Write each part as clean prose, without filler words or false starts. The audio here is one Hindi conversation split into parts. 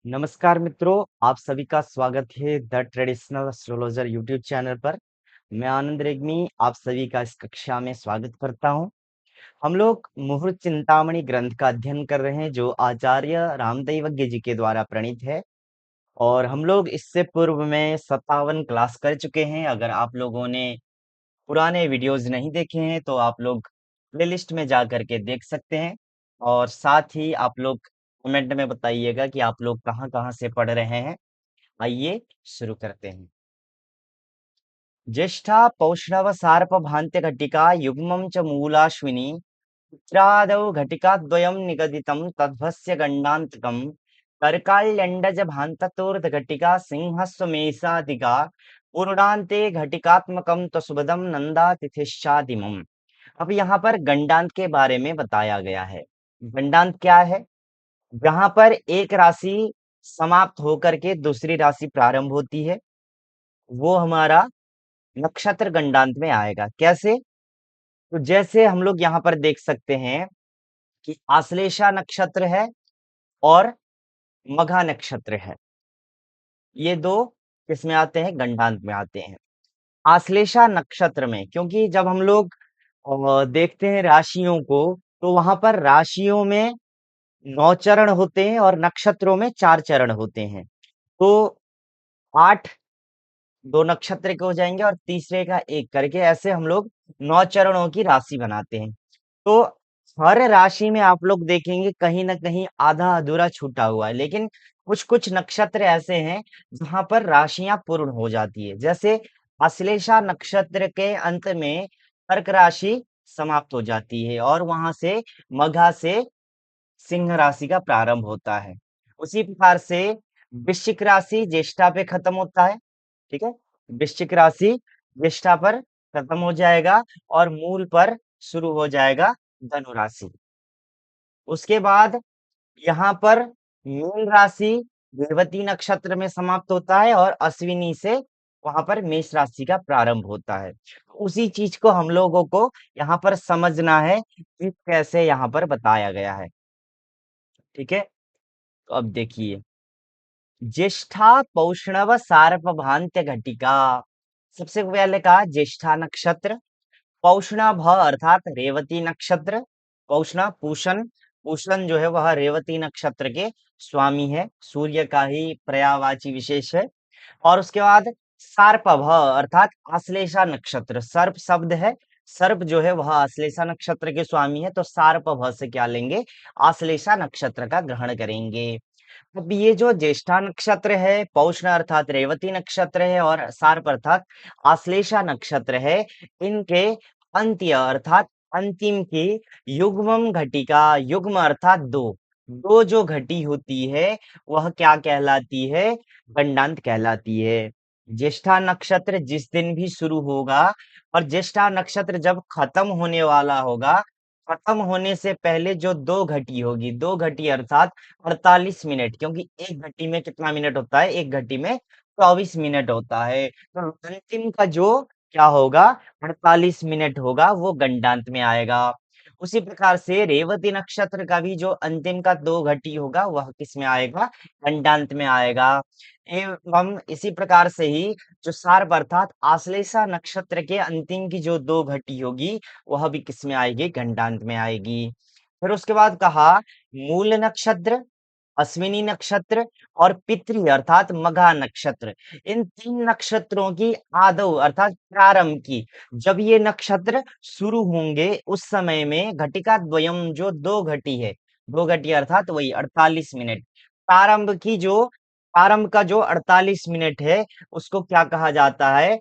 नमस्कार मित्रों, आप सभी का स्वागत है the traditional astrologer YouTube channel पर। मैं आनंद रेग्मी आप सभी का इस कक्षा में स्वागत करता हूं। हम लोग मुहूर्त चिंतामणि ग्रंथ का अध्ययन कर रहे हैं जो आचार्य रामदैवज्ञ जी के द्वारा प्रणीत है। और हम लोग इससे पूर्व में 57 क्लास कर चुके हैं। अगर आप लोगों ने पुराने वीडियोस नहीं देखे हैं तो आप लोग प्लेलिस्ट में जा करके देख सकते हैं। और साथ ही आप लोग कमेंट में बताइएगा कि आप लोग कहाँ कहाँ से पढ़ रहे हैं। आइए शुरू करते हैं। ज्येष्ठा पौष्णव सार्पभान्त्य घटिका युग्मं च मूलाश्विनी चित्रादौ घटिकाद्वयं निगदितं तद्भस्य गण्डान्तकम् कर्काल्यण्डज भान्ततोर्ध घटिका सिंहस्वमेषादिका पूर्णान्ते घटिकात्मकं त्वसुभदं नन्दातिथिश्चादिमम्। अब यहाँ पर गंडांत के बारे में बताया गया है। गंडांत क्या है? जहाँ पर एक राशि समाप्त होकर के दूसरी राशि प्रारंभ होती है, वो हमारा नक्षत्र गंडांत में आएगा। कैसे? तो जैसे हम लोग यहाँ पर देख सकते हैं कि आश्लेषा नक्षत्र है और मघा नक्षत्र है। ये दो किसमें आते हैं? गंडांत में आते हैं। आश्लेषा नक्षत्र में, क्योंकि जब हम लोग देखते हैं राशियों को, तो वहां पर राशियों में 9 चरण होते हैं और नक्षत्रों में 4 चरण होते हैं। तो 8 2 नक्षत्र के हो जाएंगे और तीसरे का 1 करके ऐसे हम लोग 9 चरणों की राशि बनाते हैं। तो हर राशि में आप लोग देखेंगे कहीं न कहीं आधा-अधूरा छूटा हुआ है, लेकिन कुछ-कुछ नक्षत्र ऐसे हैं जहाँ पर राशियाँ पूर्ण हो जाती है। जैसे आश्लेषा नक्षत्र के अंत में कर्क राशि समाप्त हो जाती है और वहां से मघा से सिंह राशि का प्रारंभ होता है। उसी प्रकार से वृश्चिक राशि ज्येष्ठा पे खत्म होता है। ठीक है? वृश्चिक राशि ज्येष्ठा पर खत्म हो जाएगा और मूल पर शुरू हो जाएगा धनु राशि। उसके बाद यहाँ पर मीन राशि रेवती नक्षत्र में समाप्त होता है और अश्विनी से वहां पर मेष राशि का प्रारंभ होता है। उसी चीज को हम लोगों को यहाँ पर समझना है कि कैसे यहाँ पर बताया गया है। ठीक है? तो अब देखिए, ज्येष्ठा पौष्णव सार्वभान्त्य घटिका। सबसे पहले कहा ज्येष्ठा नक्षत्र, पौषणा भ अर्थात रेवती नक्षत्र। पौषणा पूषण, पूषण जो है वह रेवती नक्षत्र के स्वामी है, सूर्य का ही पर्यायवाची विशेष है। और उसके बाद सर्प अर्थात आश्लेषा नक्षत्र, सर्प शब्द है। सर्प जो है वह आश्लेषा नक्षत्र के स्वामी है, तो सर्प से क्या लेंगे? आश्लेषा नक्षत्र का ग्रहण करेंगे। अब ये जो ज्येष्ठा नक्षत्र है, पौष अर्थात रेवती नक्षत्र है और सर्प अर्थात आश्लेषा नक्षत्र है, इनके अंत्य अर्थात अंतिम की युग्मम घटिका, युग्म अर्थात दो, दो जो घटी होती है वह क्या कहलाती है? गंडांत कहलाती है। ज्येष्ठा नक्षत्र जिस दिन भी शुरू होगा और ज्येष्ठा नक्षत्र जब खत्म होने वाला होगा, खत्म होने से पहले जो दो घटी होगी, दो घटी अर्थात 48 मिनट, क्योंकि एक घटी में कितना मिनट होता है? एक घटी में 24 मिनट होता है। तो अंतिम का जो क्या होगा? 48 मिनट होगा, वो गंडांत में आएगा। उसी प्रकार से रेवती नक्षत्र का भी जो अंतिम का दो घटी होगा वह किस में आएगा? गंडांत में आएगा। एवं इसी प्रकार से ही जो सार्प अर्थात आश्लेषा नक्षत्र के अंतिम की जो दो घटी होगी वह भी किस में आएगी? गंडांत में आएगी। फिर उसके बाद कहा मूल नक्षत्र, अश्विनी नक्षत्र और पितृ अर्थात मघा नक्षत्र। इन तीन नक्षत्रों की आदौ अर्थात प्रारंभ की, जब ये नक्षत्र शुरू होंगे उस समय में घटिका द्वयम जो दो घटी है, दो घटी अर्थात वही 48 मिनट, प्रारंभ की जो प्रारंभ का जो 48 मिनट है उसको क्या कहा जाता है?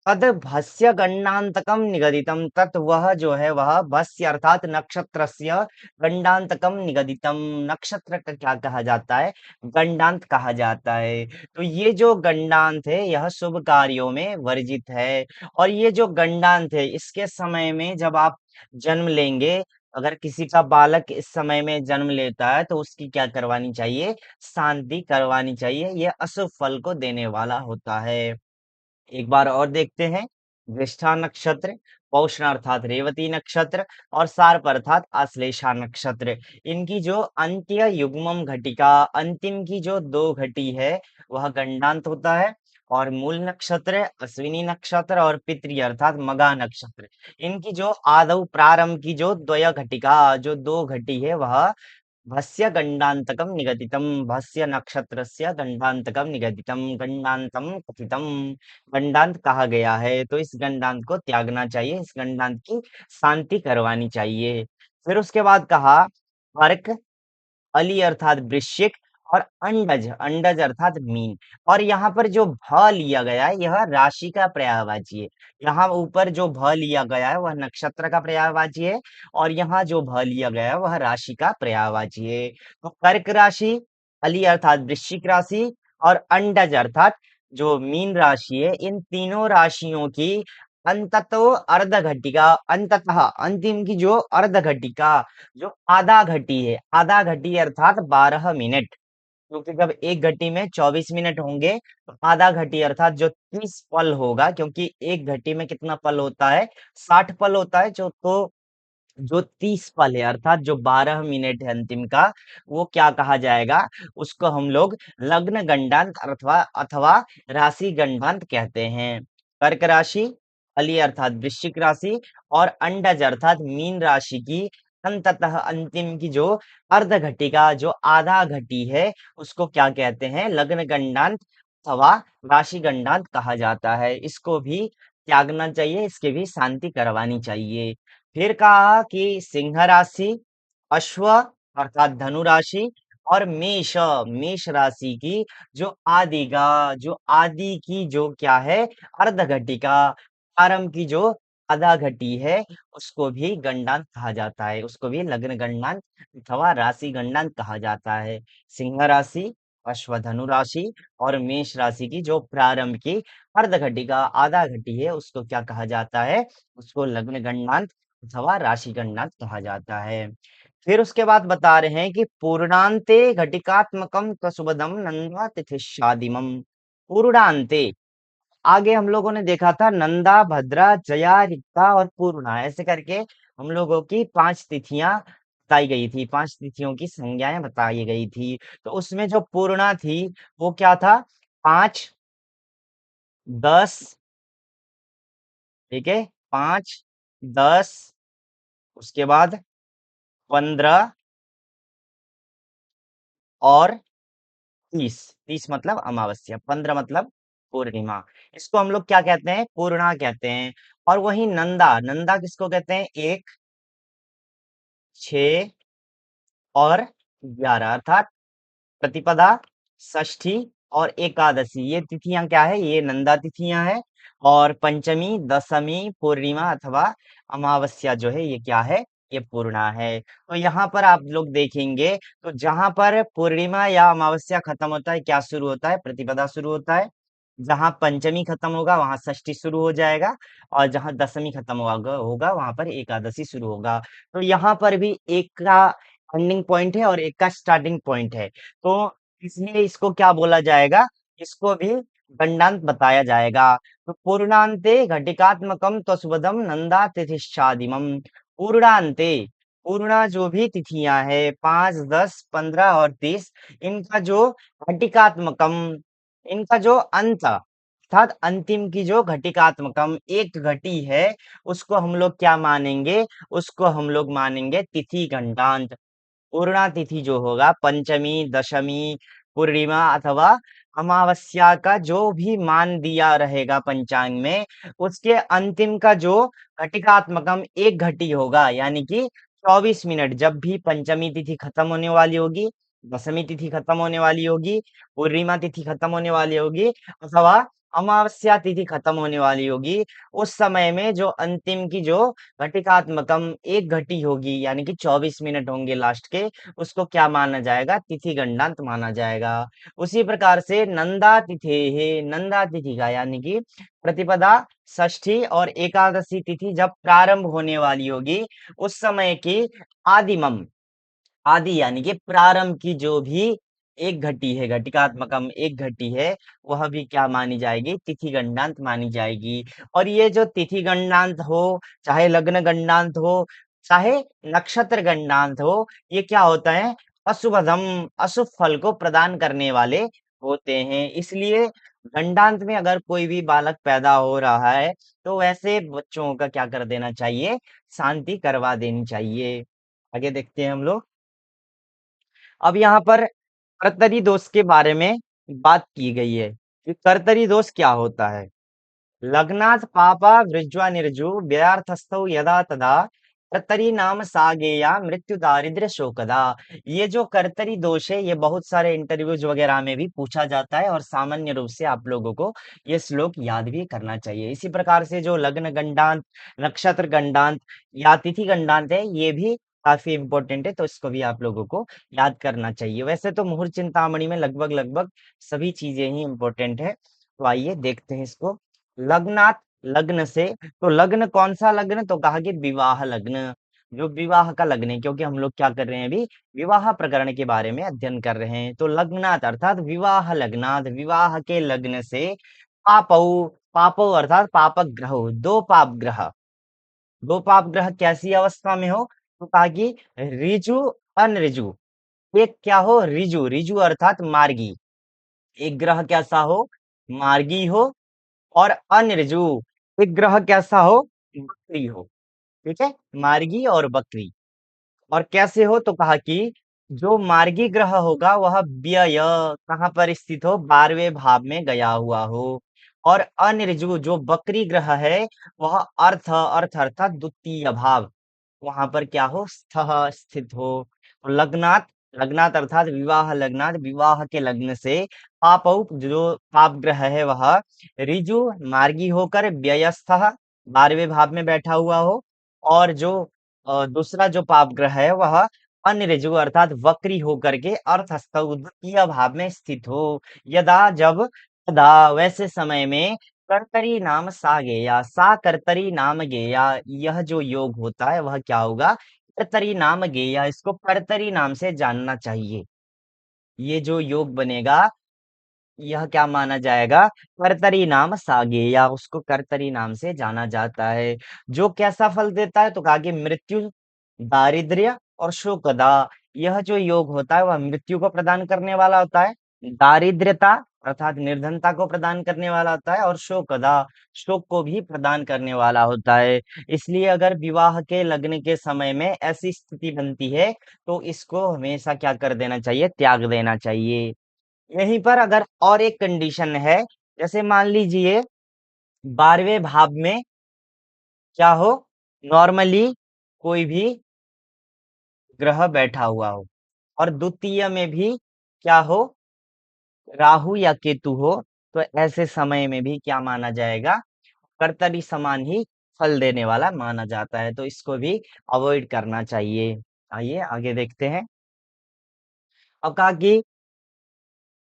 तद भस्य गंडांतकम निगदितम, तत् वह जो है वह भस्य अर्थात नक्षत्रस्य गंडांतकम निगदितम, नक्षत्र का क्या कहा जाता है? गंडांत कहा जाता है। तो ये जो गंडांत है यह शुभ कार्यों में वर्जित है। और ये जो गंडांत है इसके समय में जब आप जन्म लेंगे, अगर किसी का बालक इस समय में जन्म लेता है तो उसकी क्या करवानी चाहिए? शांति करवानी चाहिए। यह अशुभ फल को देने वाला होता है। एक बार और देखते हैं, ज्येष्ठा नक्षत्र, पौष अर्थात रेवती नक्षत्र और सार्प अर्थात आश्लेषा नक्षत्र। इनकी जो अंत्य युग्मम घटिका अंतिम की जो 2 घटी है वह गंडांत होता है और मूल नक्षत्र अश्विनी नक्षत्र और पितृ अर्थात मघा नक्षत्र। इनकी जो आदौ प्रारंभ की जो द्वय घटिका जो 2 घटी है वह भस्य गंडान्तकं निगदितं भस्य नक्षत्रस्य गंडान्तकं निगदितं गंडान्तं कथितं। गंडांत कहा गया है तो इस गंडांत को त्यागना चाहिए, इस गंडांत की शांति करवानी चाहिए। फिर उसके बाद कहा अर्क अली अर्थात वृश्चिक और अंडज अंडज अर्थात मीन। और यहाँ पर जो भ लिया गया है यह राशि का पर्यायवाची है। यहाँ ऊपर जो भ लिया गया है वह नक्षत्र का पर्यायवाची है और यहाँ जो भ लिया गया है वह राशि का पर्यायवाची है। तो कर्क राशि अली अर्थात वृश्चिक राशि और अंडज अर्थात जो मीन राशि है इन तीनों राशियों की अंततो अर्ध घटिका अंततः अंतिम की जो अर्ध घटिका जो आधा घटी है आधा घटी अर्थात 12 मिनट। क्योंकि जब एक घटी में 24 मिनट होंगे तो आधा घटी अर्थात जो 30 पल होगा क्योंकि एक घटी में कितना पल होता है 60 पल होता है जो 30 पल है अर्थात जो 12 मिनट है अंतिम का वो क्या कहा जाएगा उसको हम लोग लग्न गंडांत अथवा अथवा राशि गंडांत कहते हैं। कर्क राशि अली अर्थात वृश्चिक राशि और अंडज अर्थात मीन राशि की अंततः अंतिम की जो अर्ध घटिका जो आधा घटी है उसको क्या कहते हैं लग्न गंडांत अथवा राशि गंडांत कहा जाता है। इसको भी त्यागना चाहिए, इसकी भी शांति करवानी चाहिए। फिर कहा कि सिंह राशि अश्व अर्थात धनु राशि और मेष राशि की जो आदिगा जो आदि की जो क्या है अर्ध घटिका आरंभ की जो आधा घटी है उसको भी गंडांत कहा जाता है, उसको भी लग्न गंडांत अथवा राशि गंडांत कहा जाता है। सिंह राशि अश्व धनु राशि और मेष राशि की जो प्रारंभ की अर्ध घटिका आधा घटी है उसको क्या कहा जाता है उसको लग्न गंडांत अथवा राशि गणना कहा जाता है। फिर उसके बाद बता रहे हैं कि पूर्णांते घटिकात्मकम कसुबदम नंदा तिथिशादिमम। पूर्णांते आगे हम लोगों ने देखा था नंदा भद्रा जया रिक्ता और पूर्णा ऐसे करके हम लोगों की 5 तिथियां बताई गई थी, 5 तिथियों की संज्ञाएं बताई गई थी। तो उसमें जो पूर्णा थी वो क्या था 5 10 ठीक है 5 10 उसके बाद 15 और 30 30 मतलब अमावस्या 15 मतलब पूर्णिमा। इसको हम लोग क्या कहते हैं पूर्णा कहते हैं। और वही नंदा नंदा किसको कहते हैं 1 6 और 11 अर्थात प्रतिपदा षष्ठी और एकादशी ये तिथियां क्या है ये नंदा तिथियां है। और पंचमी दशमी पूर्णिमा अथवा अमावस्या जो है ये क्या है ये पूर्णा है। तो यहाँ पर आप लोग देखेंगे तो जहां पर पूर्णिमा या अमावस्या खत्म होता है क्या शुरू होता है प्रतिपदा शुरू होता है। जहां पंचमी खत्म होगा वहां षष्ठी शुरू हो जाएगा और जहां दशमी खत्म होगा वहां पर एकादशी शुरू होगा। तो यहाँ पर भी एक का एंडिंग पॉइंट है और एक का स्टार्टिंग पॉइंट है। तो इसलिए इसको क्या बोला जाएगा इसको भी गंडांत बताया जाएगा। तो पूर्णांते घटिकात्मकम त्वसुबदम नंदा तिथिश्चादिमम। पूर्णांते पूर्णा जो भी तिथियां है 5 10 15 और 30 इनका जो घटिकात्मकम इनका जो अंत अर्थात अंतिम की जो घटिकात्मकम एक घटी है उसको हम लोग क्या मानेंगे उसको हम लोग मानेंगे तिथि घंटांत। पूर्णा तिथि जो होगा पंचमी दशमी पूर्णिमा अथवा अमावस्या का जो भी मान दिया रहेगा पंचांग में उसके अंतिम का जो घटिकात्मकम एक घटी होगा यानी कि 24 मिनट जब भी पंचमी तिथि खत्म होने वाली होगी दशमी तिथि खत्म होने वाली होगी पूर्णिमा तिथि खत्म होने वाली होगी अथवा अमावस्या तिथि खत्म होने वाली होगी उस समय में जो अंतिम की जो घटिकात्मकम एक घटी होगी यानी कि 24 मिनट होंगे लास्ट के उसको क्या माना जाएगा तिथि गंडांत माना जाएगा। उसी प्रकार से नंदा तिथि है नंदा तिथि का यानी कि प्रतिपदा षष्ठी और एकादशी तिथि जब प्रारंभ होने वाली होगी उस समय की आदिमम आदि यानी कि प्रारंभ की जो भी एक घटी है, घटिकात्मकम एक घटी है, वह भी क्या मानी जाएगी? तिथि गणनांत मानी जाएगी। और ये जो तिथि गणनांत हो, चाहे लग्न गणनांत हो, चाहे नक्षत्र गणनांत हो, ये क्या होता है? अशुभदम, अशुभ फल को प्रदान करने वाले होते हैं। इसलिए गणनांत में अगर कोई भी बालक पैदा हो रहा है, तो वैसे बच्चों का क्या कर देना चाहिए? शांति करवा देनी चाहिए। आगे देखते हैं हम लोग। अब यहाँ पर कर्तरी दोष के बारे में बात की गई है कि कर्तरी दोष क्या होता है। लग्नात् पापा वृज्वा निर्जु व्यर्थस्थौ यदा तदा कर्तरी नाम सागेया मृत्यु दारिद्र्य शोकदा। ये जो कर्तरी दोष है, ये बहुत सारे इंटरव्यूज वगैरह में भी पूछा जाता है और सामान्य रूप से आप लोगों को ये श्लोक याद भी करना चाहिए। इसी प्रकार से जो लग्न गंडांत, नक्षत्र गंडांत या तिथि गंडांत है, ये भी काफी इंपॉर्टेंट है, तो इसको भी आप लोगों को याद करना चाहिए। वैसे तो मुहूर्त चिंतामणि में लगभग लगभग सभी चीजें ही इंपॉर्टेंट है। तो आइए देखते हैं इसको। लग्नात, लग्न से, तो लग्न कौन सा लग्न? तो कहा कि विवाह लग्न, जो विवाह का लग्न है, क्योंकि हम लोग क्या कर रहे हैं अभी? विवाह प्रकरण के बारे में अध्ययन कर रहे हैं। तो लग्नात अर्थात विवाह लग्नात, विवाह के लग्न से पापौ, पापौ अर्थात पापक ग्रह, दो पाप ग्रह, दो पाप ग्रह कैसी अवस्था में हो? तो कहा कि ऋजु, अनऋजु। एक क्या हो? ऋजु, ऋजु अर्थात मार्गी, एक ग्रह कैसा हो? मार्गी हो। और अनऋजु, एक ग्रह कैसा हो? बकरी हो। ठीक है, मार्गी और बकरी। और कैसे हो? तो कहा कि जो मार्गी ग्रह होगा वह व्यय कहाँ पर स्थित हो? 12वें भाव में गया हुआ हो। और अनऋजु जो बकरी ग्रह है, वह अर्थ, अर्थ अर्थात द्वितीय भाव, वहां पर क्या हो? स्थः, स्थित हो। तो लग्नात, लग्नात अर्थात विवाह लग्नात, विवाह के लग्न से पापौ, जो पाप ग्रह है वह ऋजु मार्गी होकर व्ययस्थ 12वें भाव में बैठा हुआ हो। और जो दूसरा जो पाप ग्रह है वह अनऋजु अर्थात वक्री होकर के अर्थस्थ द्वितीय भाव में स्थित हो। यदा जब, तदा वैसे समय में कर्तरी नाम सा गेया, सा कर्तरी नाम गेया, यह जो योग होता है वह क्या होगा? कर्तरी नाम गेया, इसको कर्तरी नाम से जानना चाहिए। ये जो योग बनेगा, यह क्या माना जाएगा? कर्तरी नाम सागेया, उसको कर्तरी नाम से जाना जाता है। जो कैसा फल देता है? तो कहा कि मृत्यु, दारिद्र्य और शोकदा। यह जो योग होता है वह मृत्यु को प्रदान करने वाला होता है, दारिद्र्यता अर्थात निर्धनता को प्रदान करने वाला होता है, और शोकदा, शोक को भी प्रदान करने वाला होता है। इसलिए अगर विवाह के लगने के समय में ऐसी स्थिति बनती है, तो इसको हमेशा क्या कर देना चाहिए? त्याग देना चाहिए। यहीं पर अगर और एक कंडीशन है, जैसे मान लीजिए 12वें भाव में क्या हो? नॉर्मली कोई भी ग्रह बैठा हुआ हो, और द्वितीय में भी क्या हो? राहु या केतु हो, तो ऐसे समय में भी क्या माना जाएगा? कर्तरी समान ही फल देने वाला माना जाता है, तो इसको भी अवॉइड करना चाहिए। आइए आगे देखते हैं। अब कहा कि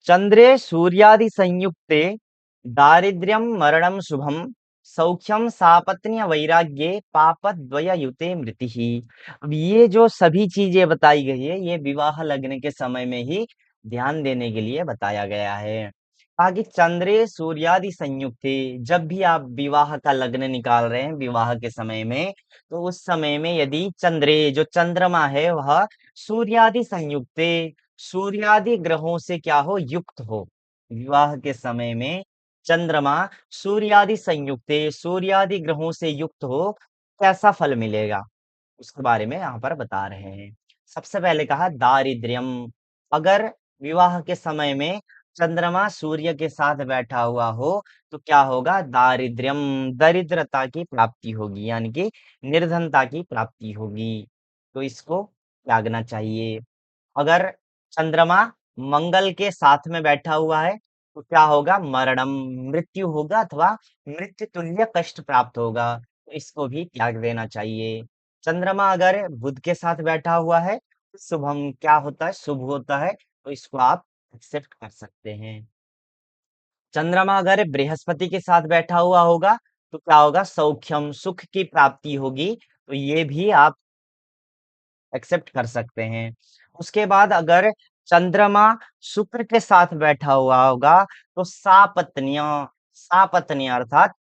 चंद्रे सूर्यादि संयुक्ते दारिद्र्यम मरणम शुभम सौख्यम सापत्न्य वैराग्ये पापद्वय युते मृति। अब ये जो सभी चीजें बताई गई है, ये विवाह लगने के समय में ही ध्यान देने के लिए बताया गया है। कहा कि चंद्रे सूर्यादि संयुक्ते, जब भी आप विवाह का लग्न निकाल रहे हैं विवाह के समय में, तो उस समय में यदि चंद्रे, जो चंद्रमा है वह सूर्यादि संयुक्ते, सूर्यादि ग्रहों से क्या हो? युक्त हो। विवाह के समय में चंद्रमा सूर्यादि संयुक्ते, सूर्यादि ग्रहों से युक्त हो, कैसा फल मिलेगा? उसके बारे में यहाँ पर बता रहे हैं। सबसे पहले कहा दारिद्र्यम, अगर विवाह के समय में चंद्रमा सूर्य के साथ बैठा हुआ हो, तो क्या होगा? दारिद्र्यम, दरिद्रता की प्राप्ति होगी, यानी कि निर्धनता की प्राप्ति होगी। तो इसको त्यागना चाहिए। अगर चंद्रमा मंगल के साथ में बैठा हुआ है, तो क्या होगा? मरणम, मृत्यु होगा, अथवा मृत्यु तुल्य कष्ट प्राप्त होगा, तो इसको भी त्याग देना चाहिए। चंद्रमा अगर बुध के साथ बैठा हुआ है, तो शुभम क्या होता है? शुभ होता है, तो इसको आप एक्सेप्ट कर सकते हैं। चंद्रमा अगर बृहस्पति के साथ बैठा हुआ होगा, तो क्या होगा? सौख्यम, सुख की प्राप्ति होगी, तो ये भी आप एक्सेप्ट कर सकते हैं। उसके बाद अगर चंद्रमा शुक्र के साथ बैठा हुआ होगा तो सापत्न्य, सापत्न्य अर्थात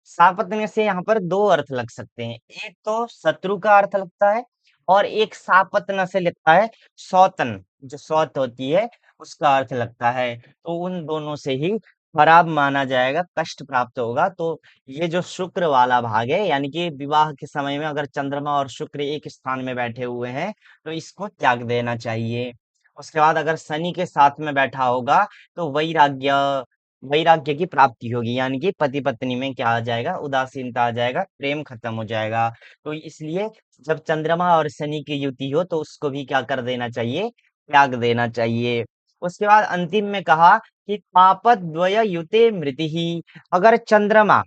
सापत्न्य से यहाँ पर 2 अर्थ लग सकते हैं। एक तो शत्रु का अर्थ लगता है और एक सापत्न से लगता है सौतन, जो सौत होती है उसका अर्थ लगता है। तो उन दोनों से ही खराब माना जाएगा, कष्ट प्राप्त होगा। तो ये जो शुक्र वाला भाग है यानी कि विवाह के समय में अगर चंद्रमा और शुक्र एक स्थान में बैठे हुए हैं तो इसको त्याग देना चाहिए। उसके बाद अगर शनि के साथ में बैठा होगा तो वैराग्य, वैराग्य की प्राप्ति होगी यानी कि पति पत्नी में क्या आ जाएगा, उदासीनता आ जाएगा, प्रेम खत्म हो जाएगा। तो इसलिए जब चंद्रमा और शनि की युति हो तो उसको भी क्या कर देना चाहिए, त्याग देना चाहिए। उसके बाद अंतिम में कहा कि पापद्वय युते मृति ही, अगर चंद्रमा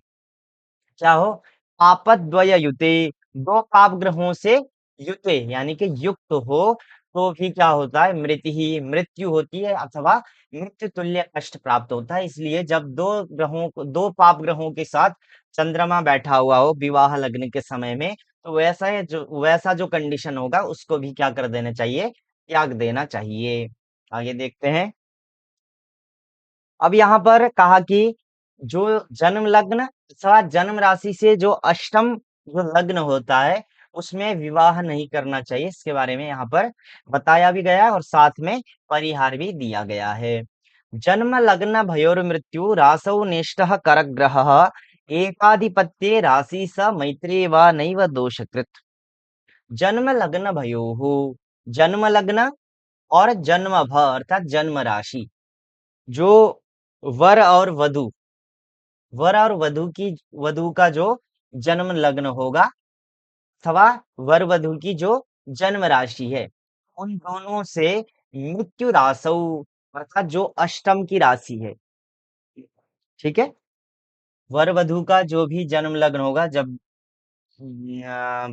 क्या हो, आपद्वय युते, 2 पाप ग्रहों से युते यानी कि युक्त हो तो भी क्या होता है, मृत्यु ही, मृत्यु होती है अथवा मृत्यु तुल्य कष्ट प्राप्त होता है। इसलिए जब 2 पाप ग्रहों के साथ चंद्रमा बैठा हुआ हो विवाह लग्न के समय में तो वैसा जो कंडीशन होगा उसको भी क्या कर देना चाहिए, त्याग देना चाहिए। आगे देखते हैं। अब यहाँ पर कहा कि जो जन्म लग्न अथवा जन्म राशि से जो अष्टम जो लग्न होता है उसमें विवाह नहीं करना चाहिए। इसके बारे में यहाँ पर बताया भी गया है और साथ में परिहार भी दिया गया है। जन्म लग्न भयोर मृत्यु रासौ नेष्टः करग्रह एकाधिपत्ये राशि स मैत्री व नैव दोषकृत। जन्म लग्न भयोः, जन्म लग्न और जन्म भ अर्थात जन्म राशि, जो वर और वधु, वर और वधु का जो जन्म लग्न होगा अथवा वर वधु की जो जन्म राशि है उन दोनों से मृत्यु रासौ अर्थात जो अष्टम की राशि है, ठीक है, वर वधु का जो भी जन्म लग्न होगा जब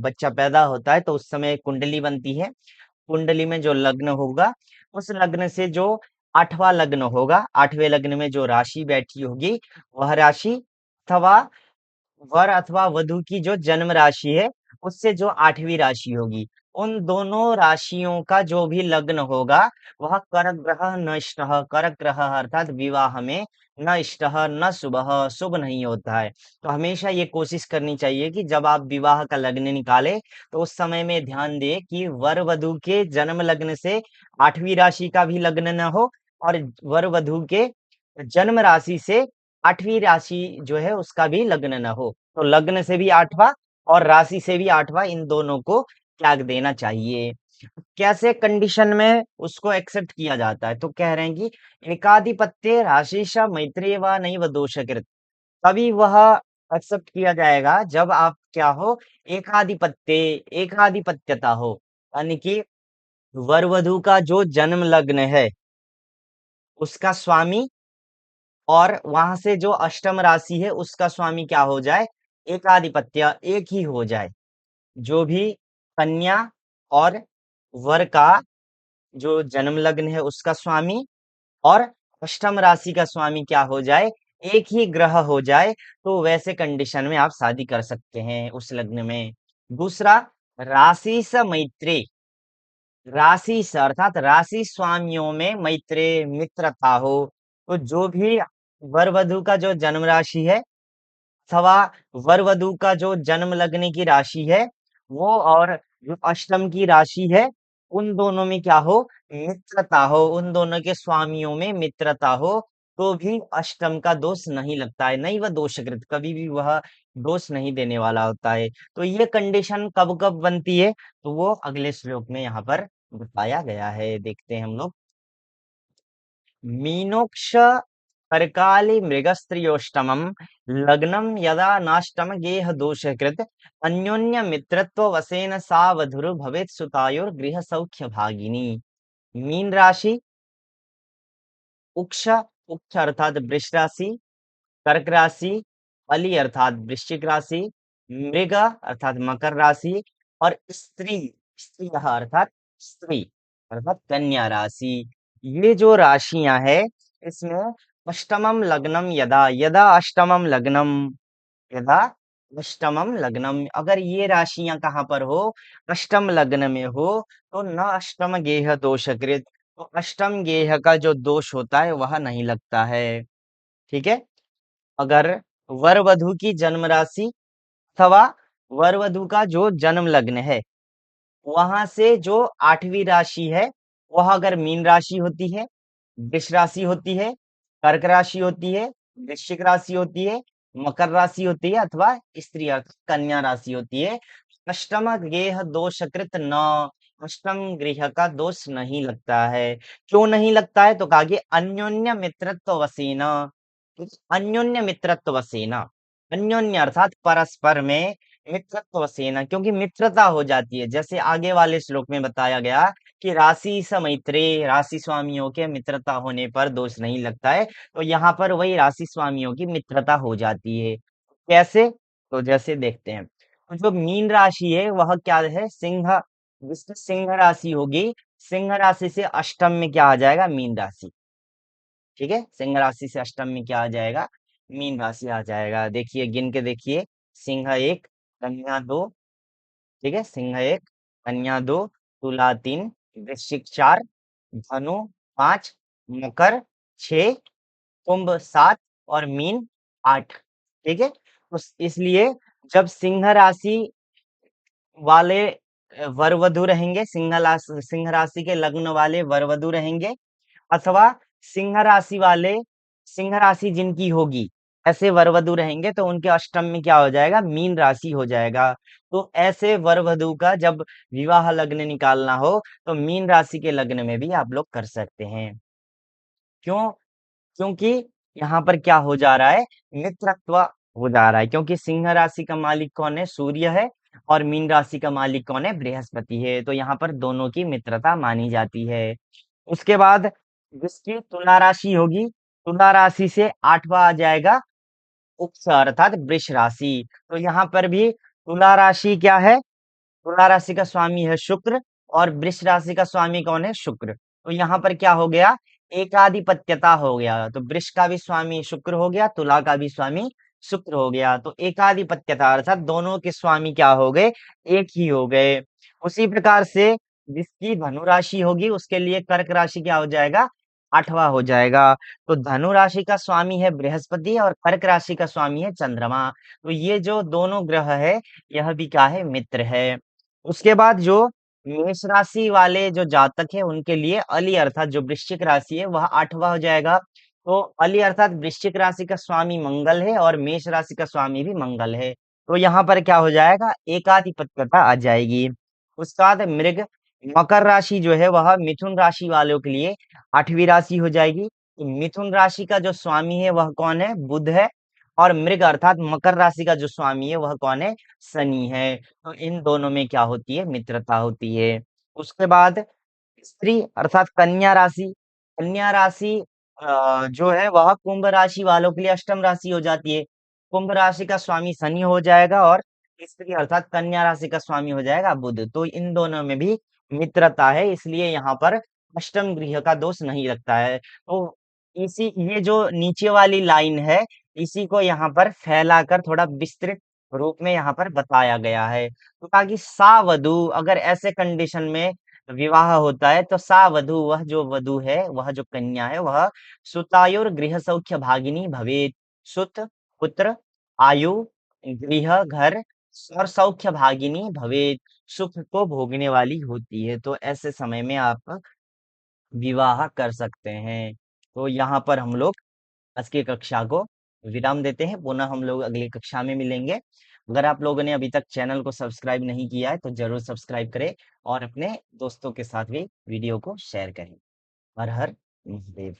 बच्चा पैदा होता है तो उस समय कुंडली बनती है। कुंडली में जो लग्न होगा उस लग्न से जो 8वां लग्न होगा, 8वें लग्न में जो राशि बैठी होगी वह राशि अथवा वर अथवा वधु की जो जन्म राशि है उससे जो 8वीं राशि होगी उन दोनों राशियों का जो भी लग्न होगा वह कर ग्रह न इष्टः, कर ग्रह अर्थात विवाह में न इष्टः न शुभः, शुभ नहीं होता है। तो हमेशा ये कोशिश करनी चाहिए कि जब आप विवाह का लग्न निकालें तो उस समय में ध्यान दें कि वर वधु के जन्म लग्न से 8वीं राशि का भी लग्न न हो और वर वधु के जन्म राशि से 8वीं राशि जो है उसका भी लग्न न हो। तो लग्न से भी 8वां और राशि से भी 8वां, इन दोनों को त्याग देना चाहिए। कैसे कंडीशन में उसको एक्सेप्ट किया जाता है? तो कह रहे हैं कि एकाधिपत्य राशिश मैत्रेय व नैव दोषकृत, तभी वह एक्सेप्ट किया जाएगा जब आप क्या हो, एकाधिपत्य, एकाधिपत्यता हो। यानी कि वर वधु का जो जन्म लग्न है उसका स्वामी और वहां से जो अष्टम राशि है उसका स्वामी क्या हो जाए, एकाधिपत्य एक ही हो जाए। जो भी कन्या और वर का जो जन्म लग्न है उसका स्वामी और अष्टम राशि का स्वामी क्या हो जाए, एक ही ग्रह हो जाए, तो वैसे कंडीशन में आप शादी कर सकते हैं उस लग्न में। दूसरा, राशि स मैत्री, राशि स अर्थात राशि स्वामियों में मैत्री मित्रता हो। तो जो भी वर वधु का जो जन्म राशि है अथवा वर वधु का जो जन्म लगने की राशि है वो और जो अष्टम की राशि है उन दोनों में क्या हो, मित्रता हो, उन दोनों के स्वामियों में मित्रता हो तो भी अष्टम का दोष नहीं लगता है, नहीं वह दोषकृत, कभी भी वह दोष नहीं देने वाला होता है। तो ये कंडीशन कब कब बनती है तो वो अगले श्लोक में यहाँ पर बताया गया है, देखते हैं हम लोग। मीनोक्ष कर्काली मृगस्त्रियोष्टमं लग्नं यदा नाष्टम गेह दोषकृत अन्योन्य मित्रत्व वसेन सा वधुर भवेत् सुतायोर गृह सौख्य भागिनी। मीन राशि, उक्ष, उक्ष अर्थात वृष राशि, कर्क राशि, अली अर्थात वृश्चिक राशि, मृग अर्थात मकर राशि और स्त्री, स्त्री अर्थात स्त्री अर्थात कन्या राशि। ये जो राशियां है इसमें अष्टमम लग्नम यदा, यदा अष्टमम लग्नम, यदा अष्टमम लग्नम, अगर ये राशियां कहाँ पर हो, अष्टम लग्न में हो तो न अष्टम गेह दोषकृत, तो अष्टम गेह का जो दोष होता है वह नहीं लगता है। ठीक है। अगर वर वधु की जन्म राशि अथवा वर वधु का जो जन्म लग्न है वहां से जो आठवीं राशि है वह अगर मीन राशि होती है, वृष राशि होती है, कर्क राशि होती है, वृश्चिक राशि होती है, मकर राशि होती है अथवा स्त्री अर्थ कन्या राशि होती है, अष्टम गेह दोषकृत न, अष्टम गृह का दोष नहीं लगता है। क्यों नहीं लगता है? तो कहा कि अन्योन्य मित्रत्व वसेन, अन्योन्य मित्रत्व वसेन, अन्योन्य अर्थात परस्पर में मित्रत्व वसेन, क्योंकि मित्रता हो जाती है। जैसे आगे वाले श्लोक में बताया गया कि राशि स मैत्रे, राशि स्वामियों के मित्रता होने पर दोष नहीं लगता है, तो यहाँ पर वही राशि स्वामियों की मित्रता हो जाती है। कैसे? तो जैसे देखते हैं, तो जो मीन राशि है वह क्या है? सिंह, जिसकी सिंह राशि होगी, सिंह राशि से अष्टम में क्या आ जाएगा? मीन राशि। ठीक है, सिंह राशि से अष्टम में क्या आ जाएगा? मीन राशि आ जाएगा। देखिए गिन के देखिए, सिंह एक, कन्या दो, ठीक है, सिंह एक, कन्या दो, तुला तीन, वृश्चिक चार, धनु पांच, मकर छह, कुंभ सात और मीन आठ। ठीक है, तो इसलिए जब सिंह राशि वाले वर वधु रहेंगे, सिंह राशि के लग्न वाले वर वधु रहेंगे अथवा सिंह राशि वाले, सिंह राशि जिनकी होगी ऐसे वर वधु रहेंगे, तो उनके अष्टम में क्या हो जाएगा? मीन राशि हो जाएगा। तो ऐसे वर वधु का जब विवाह लग्न निकालना हो तो मीन राशि के लग्न में भी आप लोग कर सकते हैं। क्यों? क्योंकि यहाँ पर क्या हो जा रहा है? मित्रत्व हो जा रहा है, क्योंकि सिंह राशि का मालिक कौन है? सूर्य है, और मीन राशि का मालिक कौन है? बृहस्पति है। तो यहाँ पर दोनों की मित्रता मानी जाती है। उसके बाद जिसकी तुला राशि होगी, तुला राशि से आठवां आ जाएगा उच्च अर्थात वृष राशि। तो यहाँ पर भी तुला राशि क्या है? तुला राशि का स्वामी है शुक्र, और वृष राशि का स्वामी कौन है? शुक्र। तो यहाँ पर क्या हो गया? एकाधिपत्यता हो गया। तो वृष का भी स्वामी शुक्र हो गया, तुला का भी स्वामी शुक्र हो गया। तो एकाधिपत्यता अर्थात दोनों के स्वामी क्या हो गए? एक ही हो गए। उसी प्रकार से जिसकी धनु राशि होगी उसके लिए कर्क राशि क्या हो जाएगा? आठवां हो जाएगा। तो धनु राशि का स्वामी है बृहस्पति और कर्क राशि का स्वामी है चंद्रमा। तो ये जो दोनों ग्रह है यह भी क्या है? मित्र है। उसके बाद जो मेष राशि वाले जो जातक है उनके लिए अली अर्थात जो वृश्चिक राशि है वह आठवां हो जाएगा। तो अली अर्थात वृश्चिक राशि का स्वामी मंगल है और मेष राशि का स्वामी भी मंगल है। तो यहाँ पर क्या हो जाएगा? एकाधिपत्यता आ जाएगी। उसके बाद मृग, मकर राशि जो है वह मिथुन राशि वालों के लिए आठवीं राशि हो जाएगी। तो मिथुन राशि का जो स्वामी है वह कौन है? बुध है, और मृग अर्थात मकर राशि का जो स्वामी है वह कौन है? शनि है। तो इन दोनों में क्या होती है? मित्रता होती है। उसके बाद स्त्री अर्थात कन्या राशि, कन्या राशि जो है वह कुंभ राशि वालों के लिए अष्टम राशि हो जाती है। कुंभ राशि का स्वामी शनि हो जाएगा और स्त्री अर्थात कन्या राशि का स्वामी हो जाएगा बुध। तो इन दोनों में भी मित्रता है, इसलिए यहाँ पर अष्टम गृह का दोष नहीं लगता है। तो इसी ये जो नीचे वाली लाइन है इसी को यहाँ पर फैलाकर थोड़ा विस्तृत रूप में यहाँ पर बताया गया है। तो ताकि सावधु अगर ऐसे कंडीशन में विवाह होता है तो सावधु वह जो वधु है, वह जो कन्या है वह सुतायुर गृह सौख्य भागिनी भवेत। सुत पुत्र, आयु, गृह घर और सौख्य भागिनी भवेत, सुख को भोगने वाली होती है। तो ऐसे समय में आप विवाह कर सकते हैं। तो यहाँ पर हम लोग आज की कक्षा को विराम देते हैं। पुनः हम लोग अगली कक्षा में मिलेंगे। अगर आप लोगों ने अभी तक चैनल को सब्सक्राइब नहीं किया है तो जरूर सब्सक्राइब करें और अपने दोस्तों के साथ भी वीडियो को शेयर करें। हर हर महादेव।